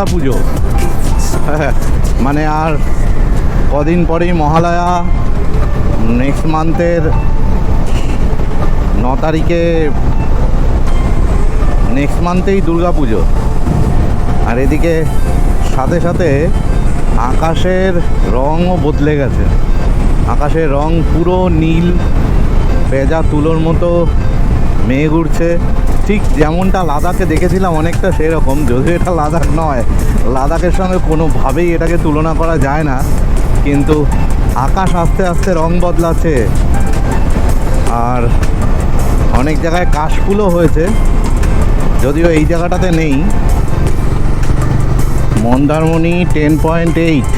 দুর্গা পুজো। মানে আর কদিন পরেই মহালয়া, নেক্সট মান্থের 9 তারিখে নেক্সট মান্থেই দুর্গা পুজো। আর এদিকে সাথে সাথে আকাশের রঙও বদলে গেছে। আকাশের রং পুরো নীল, ভেজা তুলোর মতো মেঘ উঠছে, ঠিক যেমনটা লাদাখে দেখেছিলাম অনেকটা সেরকম। যদিও এটা লাদাখ নয়, লাদাখের সঙ্গে কোনোভাবেই এটাকে তুলনা করা যায় না, কিন্তু আকাশ আস্তে আস্তে রং বদলাচ্ছে। আর অনেক জায়গায় কাশফুলও হয়েছে, যদিও এই জায়গাটাতে নেই। মন্দারমণি 10.8,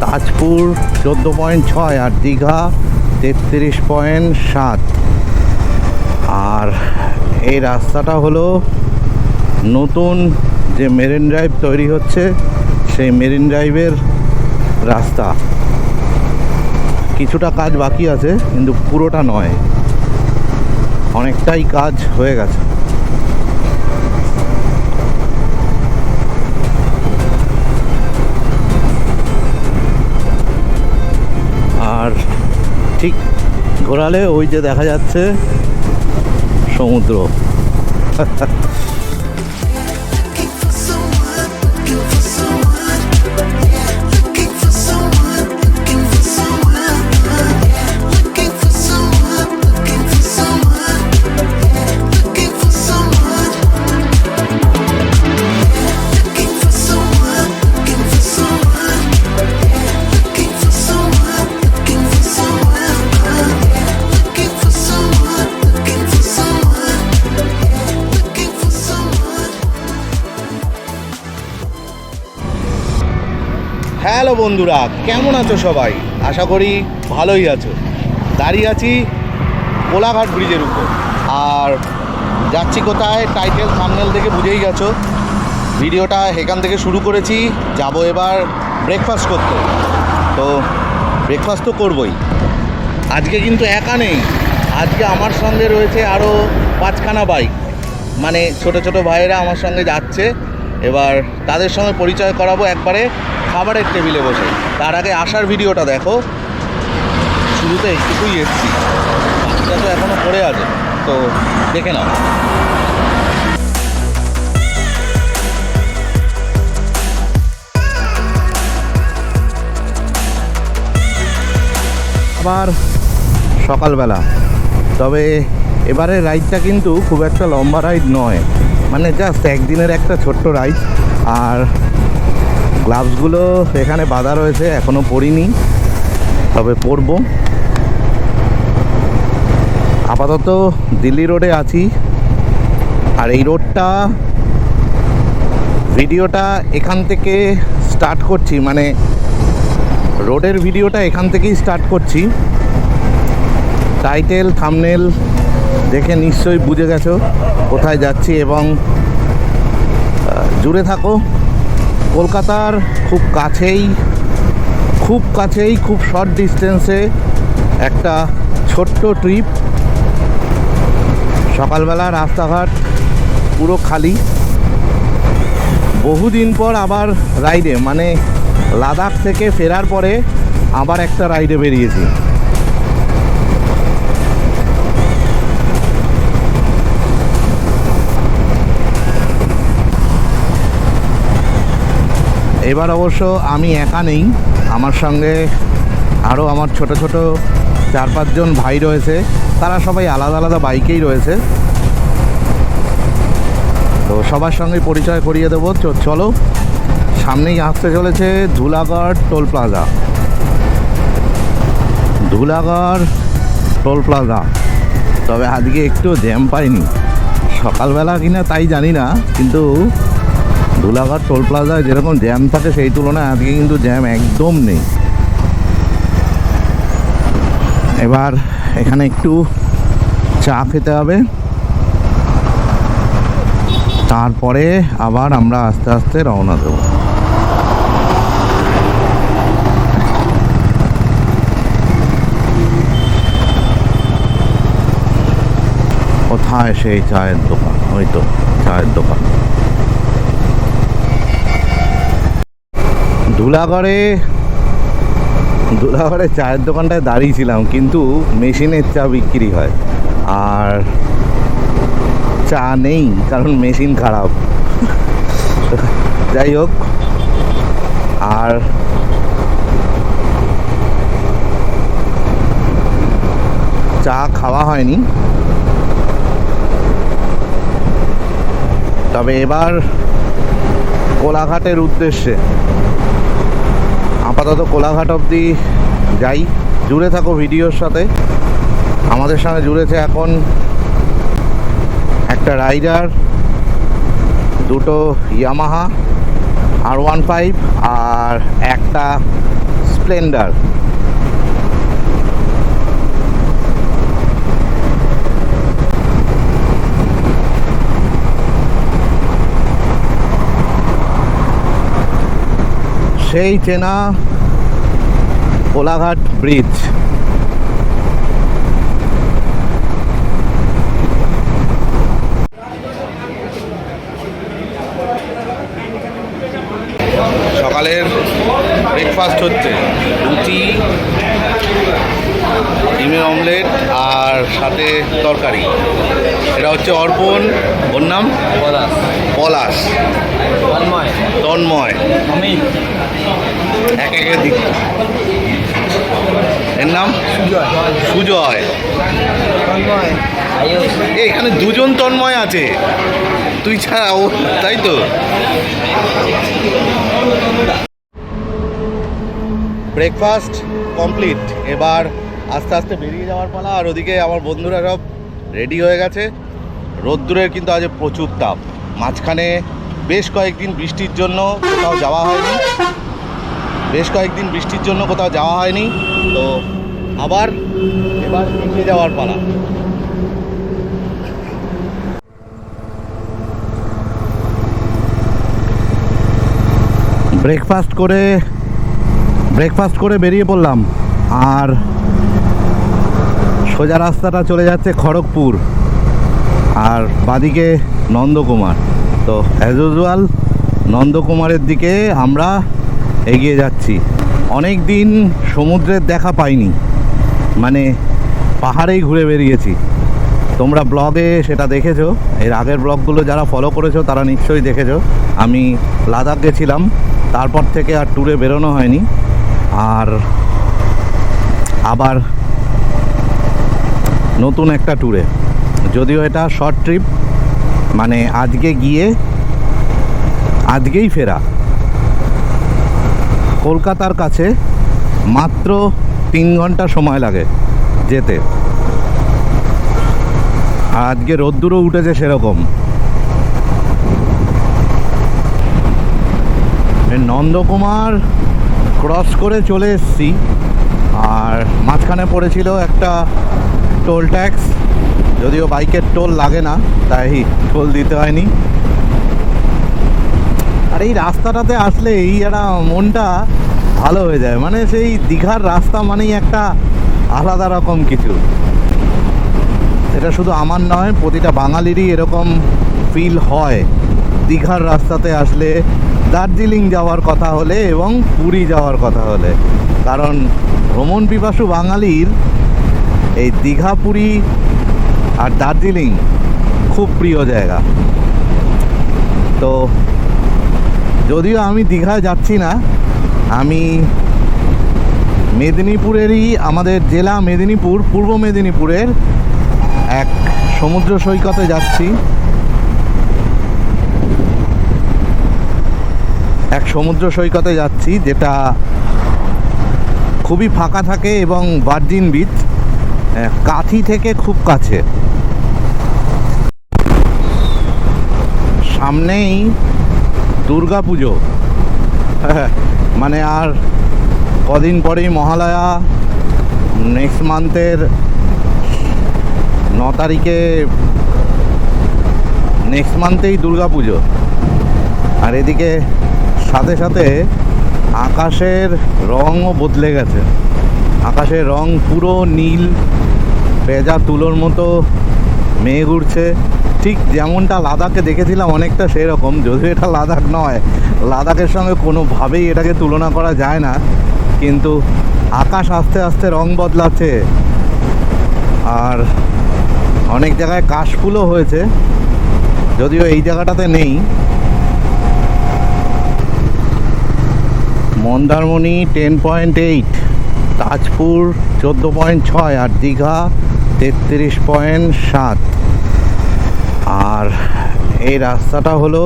তাজপুর 14.6, আর দীঘা 33.7। আর এই রাস্তাটা হলো নতুন যে মেরিন ড্রাইভ তৈরি হচ্ছে, সেই মেরিন ড্রাইভের রাস্তা। কিছুটা কাজ বাকি আছে, কিন্তু পুরোটা নয়, অনেকটাই কাজ হয়ে গেছে। আর ঠিক ঘোরালে ওই যে দেখা যাচ্ছে সমুদ্র। হ্যালো বন্ধুরা, কেমন আছো সবাই? আশা করি ভালোই আছো। দাঁড়িয়ে আছি কোলাঘাট ব্রিজের উপর। আর যাচ্ছি কোথায়, টাইটেল থাম্বনেল থেকে বুঝেই গেছো। ভিডিওটা এখান থেকে শুরু করেছি, যাব এবার ব্রেকফাস্ট করতে। তো ব্রেকফাস্ট তো করবই। আজকে কিন্তু একা নেই, আজকে আমার সঙ্গে রয়েছে আরও 5খানা বাইক। মানে ছোট ছোট ভাইয়েরা আমার সঙ্গে যাচ্ছে। এবার তাদের সঙ্গে পরিচয় করাবো একবারে খাবারের টেবিলে বসে। তার আগে আসার ভিডিওটা দেখো। শুরুতে একটুকুই এসছি, বাকিটা তো এখনও পড়ে আছে, তো দেখে নাও। আবার সকালবেলা, তবে এবারে রাইডটা কিন্তু খুব একটা লম্বা রাইড নয়, মানে জাস্ট একদিনের একটা ছোট্ট রাইড। আর গ্লাভসগুলো এখানে বাঁধা রয়েছে, এখনও পরিনি, তবে পরবো। আপাতত দিল্লি রোডে আছি। আর এই রোডটা, ভিডিওটা এখান থেকে স্টার্ট করছি, মানে রোডের ভিডিওটা এখান থেকেই স্টার্ট করছি। টাইটেল থাম্বনেল দেখে নিশ্চয়ই বুঝে গেছো কোথায় যাচ্ছি, এবং জুড়ে থাকো। কলকাতার খুব কাছেই, খুব শর্ট ডিস্টেন্সে একটা ছোট্ট ট্রিপ। সকালবেলা রাস্তাঘাট পুরো খালি, বহুদিন পর আবার রাইডে, মানে লাদাখ থেকে ফেরার পরে আবার একটা রাইডে বেরিয়েছি। এবার অবশ্য আমি একা নেই, আমার সঙ্গে আরও আমার ছোট ছোট 4-5 জন ভাই রয়েছে। তারা সবাই আলাদা আলাদা বাইকেই রয়েছে। তো সবার সঙ্গে পরিচয় করিয়ে দেবো। চলো, সামনেই আসতে চলেছে Dhulagarh toll plaza. Dhulagarh toll plaza. তবে আজকে একটু জ্যাম পাইনি, সকালবেলা কিনা তাই জানি না, কিন্তু ধুলাগড় টোল প্লাজায় যেরকম জ্যাম থাকে সেই তুলনায় আজকে কিন্তু জ্যাম একদম নেই। এবার এখানে একটু চা খেতে হবে, তারপরে আবার আমরা আস্তে আস্তে রওনা দেব। কোথায় সেই চায়ের দোকান? ওই তো চায়ের দোকান। ধুলাগড়ে চায়ের দোকানটায় দাঁড়িয়েছিলাম, কিন্তু মেশিনের চা বিক্রি হয় আর চা নেই, কারণ মেশিন খারাপ। যাই হোক, আর চা খাওয়া হয়নি। তবে এবার কোলাঘাটের উদ্দেশ্যে, আপাতত কোলাঘাট অবধি যাই। জুড়ে থাকো ভিডিওর সাথে। আমাদের সঙ্গে জুড়েছে এখন একটা রাইডার, দুটো ইয়ামাহা R15 আর একটা স্প্লেন্ডার। সেই চেনা কোলাঘাট ব্রিজ। সকালের ব্রেকফাস্ট হচ্ছে রুটি, ডিমের অমলেট আর সাথে তরকারি। এটা হচ্ছে অর্পণ, ওর নাম পলাশ, তন্ময়, এক একের দিক। এর নাম সুজয়। এখানে দুজন তন্ময় আছে, তুই ছাড়া ও, তাই তো? ব্রেকফাস্ট কমপ্লিট, এবার আস্তে আস্তে বেরিয়ে যাওয়ার পালা। আর ওদিকে আমার বন্ধুরা সব রেডি হয়ে গেছে। রোদ্দুরের কিন্তু আজ প্রচুর তাপ। মাঝখানে বেশ কয়েকদিন বৃষ্টির জন্য কোথাও যাওয়া হয়নি, তো আবার এবার এগিয়ে যাওয়ার পালা। ব্রেকফাস্ট করে বেরিয়ে পড়লাম, আর সোজা রাস্তাটা চলে যাচ্ছে খড়গপুর, আর বাদিকে নন্দকুমার। তো অ্যাজ ইউজুয়াল নন্দকুমারের দিকে আমরা এগিয়ে যাচ্ছি। অনেক দিন সমুদ্রের দেখা পাইনি, মানে পাহাড়েই ঘুরে বেরিয়েছি। তোমরা ব্লগে সেটা দেখেছো, এর আগের ব্লগগুলো যারা ফলো করেছো তারা নিশ্চয়ই দেখেছো। আমি লাদাখ গেছিলাম, তারপর থেকে আর ট্যুরে বেরোনো হয়নি। আর আবার নতুন একটা ট্যুরে, যদিও এটা শর্ট ট্রিপ, মানে আজকে গিয়ে আজকেই ফেরা। কলকাতার কাছে মাত্র 3 ঘন্টা সময় লাগে যেতে। আজকে রোদ্দুরও উঠেছে সেরকম। নন্দকুমার ক্রস করে চলে এসেছি, আর মাঝখানে পড়েছিল একটা টোল ট্যাক্স, যদিও বাইকের টোল লাগে না, তাই টোল দিতে হয়নি। আর এই রাস্তাটাতে আসলেই একটা মনটা ভালো হয়ে যায়, মানে সেই দীঘার রাস্তা মানেই একটা আলাদা রকম কিছু। এটা শুধু আমার নয়, প্রতিটা বাঙালিরই এরকম ফিল হয় দীঘার রাস্তাতে আসলে, দার্জিলিং যাওয়ার কথা হলে এবং পুরী যাওয়ার কথা হলে। কারণ ভ্রমণ পিপাসু বাঙালির এই দীঘা, পুরী আর দার্জিলিং খুব প্রিয় জায়গা। তো যদিও আমি দীঘায় যাচ্ছি না, আমি মেদিনীপুরেরই, আমাদের জেলা মেদিনীপুর, পূর্ব মেদিনীপুরের এক সমুদ্র সৈকতে যাচ্ছি। যেটা খুবই ফাঁকা থাকে এবং ভার্জিন বিচ, কাঁথি থেকে খুব কাছে। সামনেই দুর্গা পুজো, মানে আর কদিন পরেই মহালয়া। নেক্সট মান্থের 9 তারিখে, নেক্সট মান্থেই দুর্গা পুজো। আর এদিকে সাথে সাথে আকাশের রঙও বদলে গেছে। আকাশের রং পুরো নীল, ভেজা তুলোর মতো মেঘ উড়ছে। ঠিক যেমনটা লাদাখে দেখেছিলাম অনেকটা সেই রকম, যদিও এটা লাদাখ নয়, লাদাখের সঙ্গে কোনোভাবেই এটাকে তুলনা করা যায় না। কিন্তু আকাশ আস্তে আস্তে রং বদলাচ্ছে, আর অনেক জায়গায় কাশফুলও হয়েছে, যদিও এই জায়গাটাতে নেই। মন্দারমণি 10.8, তাজপুর 14.6, আর দীঘা 33.7। আর এই রাস্তাটা হলো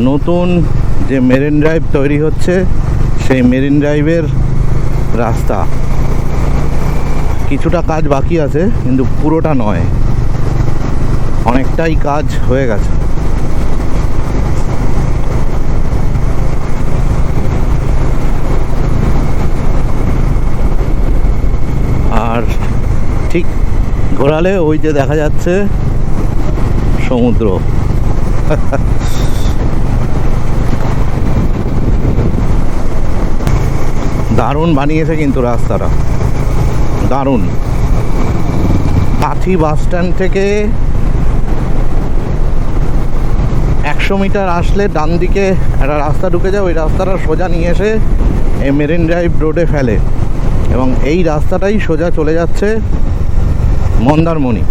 নতুন যে মেরিন ড্রাইভ তৈরি হচ্ছে সেই মেরিন ড্রাইভের রাস্তা। কিছুটা কাজ বাকি আছে, কিন্তু পুরোটা নয়, অনেকটাই কাজ হয়ে গেছে। আর ঠিক ঘোরালে ওই যে দেখা যাচ্ছে সমুদ্র। দারুণ বানিয়েছে কিন্তু রাস্তাটা, দারুণ। কাঁথি বাস স্ট্যান্ড থেকে 100 মিটার আসলে ডান দিকে একটা রাস্তা ঢুকে যায়, ওই রাস্তাটা সোজা নিয়ে এসে এই মেরিন ড্রাইভ রোডে ফেলে, এবং এই রাস্তাটাই সোজা চলে যাচ্ছে মন্দারমণি।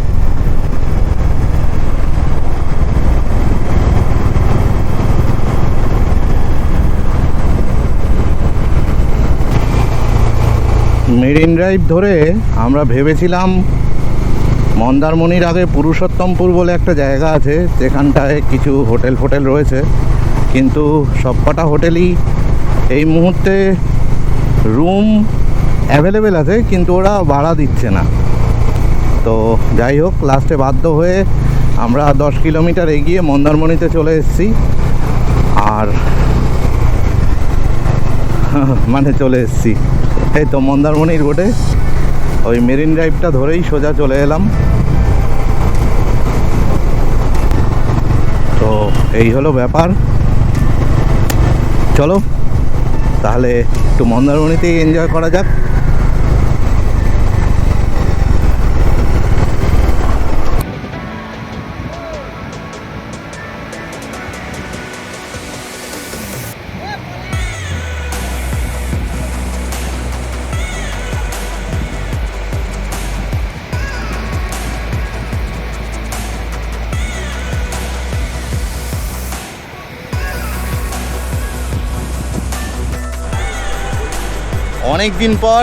মেরিন ড্রাইভ ধরে আমরা ভেবেছিলাম মন্দারমণির আগে পুরুষোত্তমপুর বলে একটা জায়গা আছে, যেখানটায় কিছু হোটেল ফোটেল রয়েছে, কিন্তু সবকটা হোটেলই এই মুহূর্তে রুম অ্যাভেলেবেল আছে, কিন্তু ওরা ভাড়া দিচ্ছে না। তো যাই হোক, লাস্টে বাধ্য হয়ে আমরা 10 কিলোমিটার এগিয়ে মন্দারমণিতে চলে এসেছি। আর মানে চলে এসেছি এই তো মন্দারমণির রোডে, ওই মেরিন ড্রাইভটা ধরেই সোজা চলে এলাম। তো এই হলো ব্যাপার। চলো তাহলে একটু মন্দারমণিতেই এনজয় করা যাক। অনেক দিন পর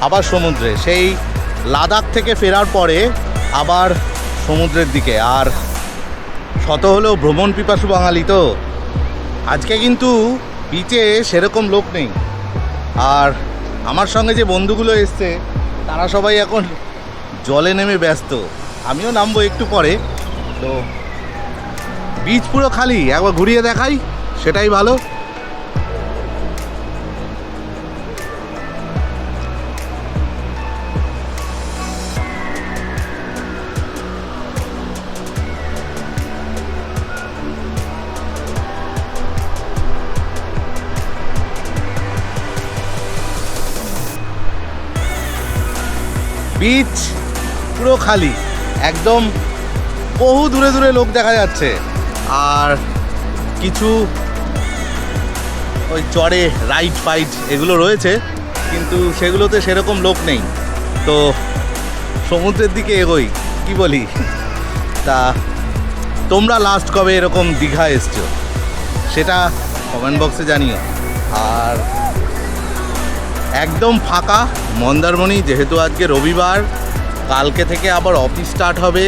আবার সমুদ্রে, সেই লাদাখ থেকে ফেরার পরে আবার সমুদ্রের দিকে। আর শত হলেও ভ্রমণ পিপাসু বাঙালি তো, আজকে কিন্তু বিচে সেরকম লোক নেই। আর আমার সঙ্গে যে বন্ধুগুলো এসছে তারা সবাই এখন জলে নেমে ব্যস্ত, আমিও নামবো একটু পরে। তো বিচ পুরো খালি, একবার ঘুরিয়ে দেখাই, সেটাই ভালো। বিচ পুরো খালি, একদম বহু দূরে দূরে লোক দেখা যাচ্ছে। আর কিছু ওই চড়ে রাইড ফাইড এগুলো রয়েছে, কিন্তু সেগুলোতে সেরকম লোক নেই। তো সমুদ্রের দিকে এগোই, কি বলি? তা তোমরা লাস্ট কবে এরকম দীঘা এসছো সেটা কমেন্ট বক্সে জানিও। আর একদম ফাঁকা মন্দারমণি, যেহেতু আজকে রবিবার, কালকে থেকে আবার অফিস স্টার্ট হবে।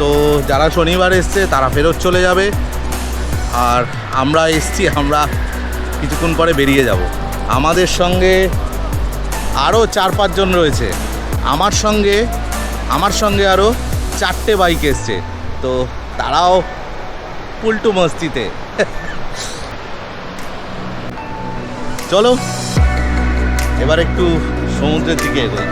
তো যারা শনিবার এসছে তারা ফেরত চলে যাবে, আর আমরা এসছি, আমরা কিছুক্ষণ পরে বেরিয়ে যাব। আমাদের সঙ্গে আরও 4-5 জন রয়েছে, আমার সঙ্গে আরও 4টে বাইক এসছে, তো তারাও পুলটু মস্তিতে। চলো এবার একটু সমুদ্রের দিকে এগোই।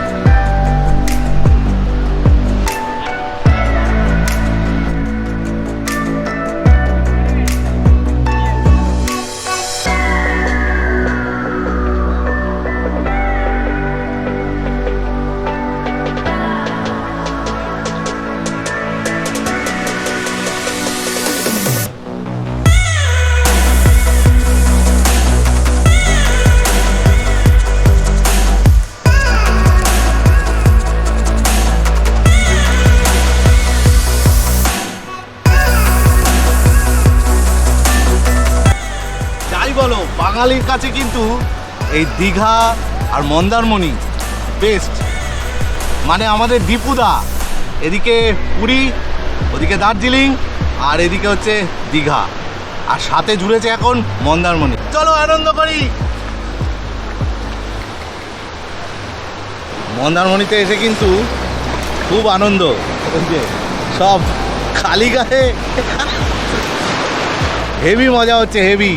বাঙালির কাছে কিন্তু এই দীঘা আর মন্দারমণি বেস্ট। মানে আমাদের দীপুদা, এদিকে পুরী, ওদিকে দার্জিলিং, আর এদিকে হচ্ছে দীঘা, আর সাথে জুড়েছে এখন মন্দারমণি। চলো আনন্দ করি। মন্দারমণিতে এসে কিন্তু খুব আনন্দ, সব খালি গায়ে হেভি মজা হচ্ছে, হেভি।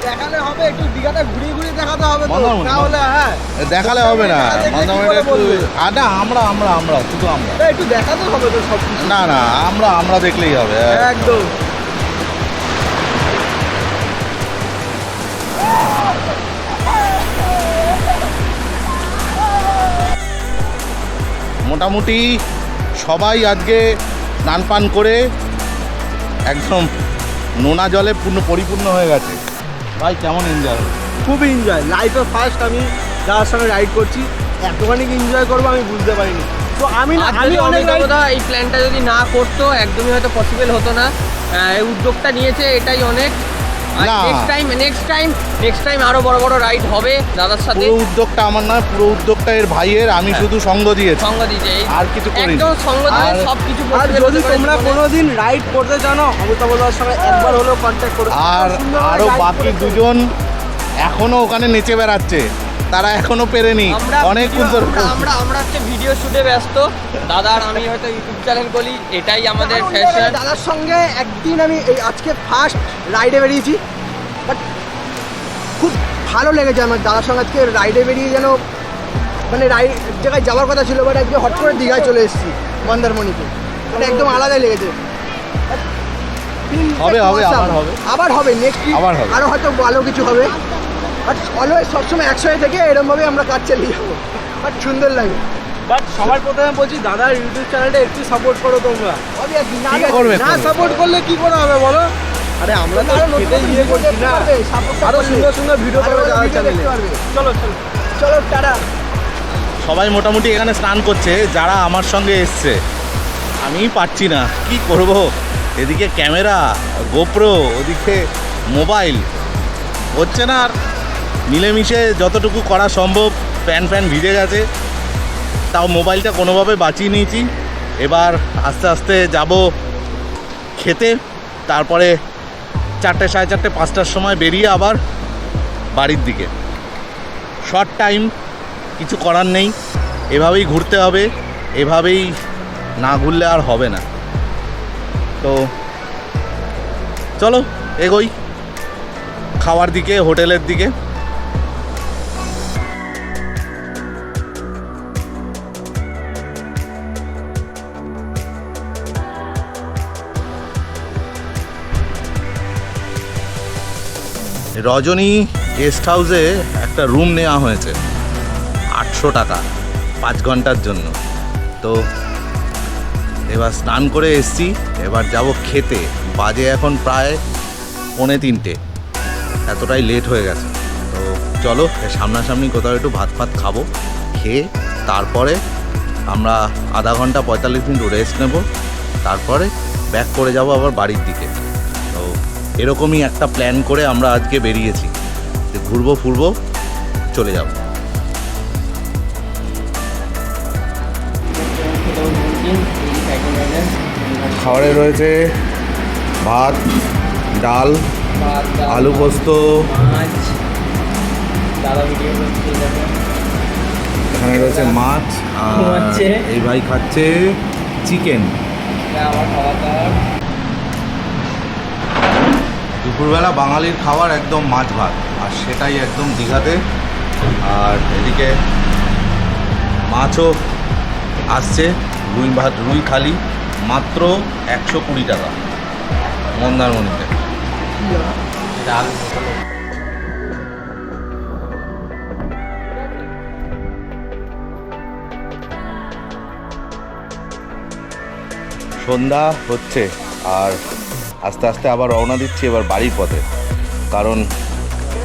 দেখালে হবে, একটু দীঘাটা ঘুরিয়ে ঘুরিয়ে দেখাতে হবে, মন্দারমণি তাহলে হ্যাঁ দেখালে হবে না। মন্দারমণিটা একটু না, আমরা শুধু আমরা একটু দেখাতে হবে তো সব কিছু। না না, আমরা দেখলেই হবে একদম। মোটামুটি সবাই আজকে স্নান পান করে একদম নোনা জলে পরিপূর্ণ হয়ে গেছে। ভাই কেমন এনজয়? খুবই এনজয়, লাইফে ফার্স্ট আমি যার সঙ্গে রাইড করছি, এতখানি এনজয় করবো আমি বুঝতে পারিনি। তো আমি অনেক এই প্ল্যানটা যদি না করতো একদমই হয়তো পসিবল হতো না। এই উদ্যোগটা নিয়েছে, এটাই অনেক। না। নেক্সট টাইম আরো বড় বড় রাইড হবে দাদার সাথে। পুরো উদ্যোগটা আমার না, পুরো উদ্যোগটা এর ভাইয়ের, আমি শুধু সঙ্গ দিয়েছি, সঙ্গ দিয়েছে, আর কিছু করিনি। একদম সঙ্গ দিয়ে সবকিছু। আর যদি তোমরা কোনোদিন রাইড করতে জানো, অমিতাভদার সঙ্গে একবার হলেও কন্ট্যাক্ট করো। আর আরো বাকি দুজন এখনো ওখানে নেচে বেড়াচ্ছে, তারা এখনো পেরেনি, অনেক সুন্দর। আমরা হচ্ছে ভিডিও শুটে ব্যস্ত, দাদার আমি হয়তো ইউটিউব চ্যানেল বলি, এটাই আমাদের ফ্যাশন। দাদার সঙ্গে একদিন আমি এই আজকে ফার্স্ট রাইডে বেরিয়েছি, বাট খুব ভালো লেগেছে আমার দাদার সঙ্গে আজকে রাইডে বেরিয়ে। যেন মানে রাইড জায়গায় যাওয়ার কথা ছিল, বাট একদম হট করে দীঘায় চলে এসেছি মন্দারমণিতে, মানে একদম আলাদাই লেগেছে। আবার হবে নেক্সট উইক, আরও হয়তো ভালো কিছু হবে। বাট অলওয়েজ সবসময় একসাথে থেকে এরকমভাবে আমরা কাজ চালিয়ে যাবো, বাট সুন্দর লাগে। বাট সবার প্রথমে বলছি, দাদার ইউটিউব চ্যানেলটা একটু সাপোর্ট করো তোমরা। না সাপোর্ট করলে কি করে হবে বলো? আরে আমরা তো খেতে ইয়ে করছি না, আরো সুন্দর সুন্দর ভিডিও পাবে দাদার চ্যানেলে। চলো চলো চলো, টাটা। সবাই মোটামুটি এখানে স্নান করছে, যারা আমার সঙ্গে এসছে। আমি পারছি না, কি করব, এদিকে ক্যামেরা, গোপ্রো, ওদিকে মোবাইল, হচ্ছে না। আর মিলেমিশে যতটুকু করা সম্ভব, ফ্যান ভিজে গেছে, তাও মোবাইলটা কোনোভাবে বাঁচিয়ে নিয়েছি। এবার আস্তে আস্তে যাব খেতে, তারপরে 4টে, 4:30, 5টার সময় বেরিয়ে আবার বাড়ির দিকে। শর্ট টাইম, কিছু করার নেই, এভাবেই ঘুরতে হবে, এভাবেই না ঘুরলে আর হবে না। তো চলো এগোই খাওয়ার দিকে, হোটেলের দিকে। রজনী গেস্ট হাউসে একটা রুম নেওয়া হয়েছে 800 টাকা 5 ঘন্টার জন্য। তো এবার স্নান করে এসছি, এবার যাব খেতে। বাজে এখন প্রায় 2:45, এতটাই লেট হয়ে গেছে। তো চলো সামনাসামনি কোথাও একটু ভাত খাবো, খেয়ে তারপরে আমরা আধা ঘন্টা 45 মিনিট রেস্ট নেব, তারপরে ব্যাক করে যাব আবার বাড়ির দিকে। তো এরকমই একটা প্ল্যান করে আমরা আজকে বেরিয়েছি, যে ঘুরবো ফুরবো চলে যাব। খাবারে রয়েছে ভাত, ডাল, আলু পোস্ত, এখানে রয়েছে মাছ, আর এই ভাই খাচ্ছে চিকেন। দুপুরবেলা বাঙালির খাবার একদম মাছ ভাত, আর সেটাই একদম দীঘাতে। আর এদিকে মাছও আসছে, রুই খালি মাত্র 120 টাকা মন্দারমণিতে। সন্ধ্যা হচ্ছে, আর আস্তে আস্তে আবার রওনা দিচ্ছি এবার বাড়ির পথে, কারণ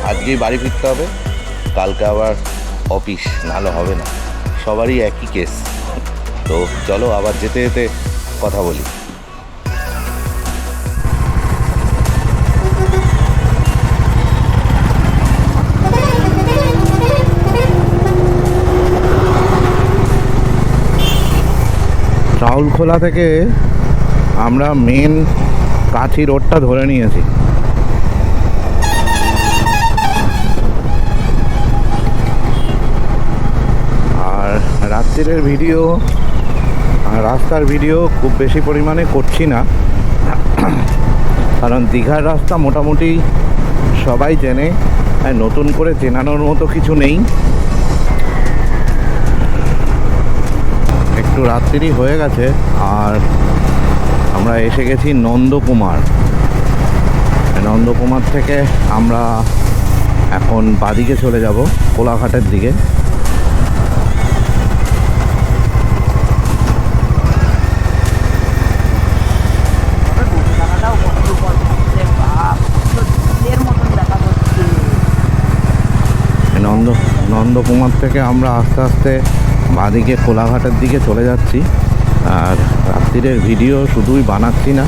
আজকেই বাড়ি ফিরতে হবে, কালকে আবার অফিস, নাহলে হবে না, সবারই একই কেস। তো চলো আবার যেতে যেতে কথা বলি। রাউলখোলা থেকে আমরা মেন কাঁচি রোডটা ধরে নিয়েছি। আর রাত্রিরের ভিডিও আর রাস্তার ভিডিও খুব বেশি পরিমাণে করছি না, কারণ দীঘার রাস্তা মোটামুটি সবাই চেনে, নতুন করে চেনানোর মতো কিছু নেই। একটু রাত্রি হয়ে গেছে আর আমরা এসে গেছি নন্দকুমার। নন্দকুমার থেকে আমরা এখন বাদিকে চলে যাব কোলাঘাটের দিকে। নন্দকুমার থেকে আমরা আস্তে আস্তে বাদিকে কোলাঘাটের দিকে চলে যাচ্ছি। আর রাত্রিরের ভিডিও শুধুই বানাচ্ছি না,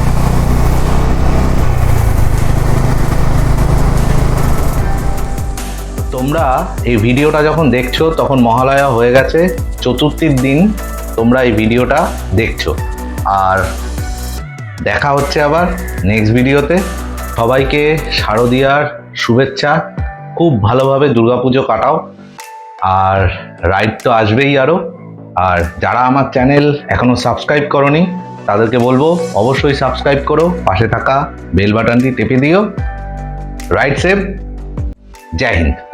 তোমরা এই ভিডিওটা যখন দেখছো তখন মহালয়া হয়ে গেছে, চতুর্থীর দিন তোমরা এই ভিডিওটা দেখছো। আর দেখা হচ্ছে আবার নেক্সট ভিডিওতে। সবাইকে শারদীয়ার শুভেচ্ছা। খুব ভালোভাবে দুর্গাপুজো কাটাও। আর রাইড তো আসবেই আরও। আর যারা আমার চ্যানেল এখনও সাবস্ক্রাইব করোনি তাদেরকে বলবো অবশ্যই সাবস্ক্রাইব করো, পাশে থাকা বেল বাটনটি টেপে দিও। Ride safe. জয় হিন্দ।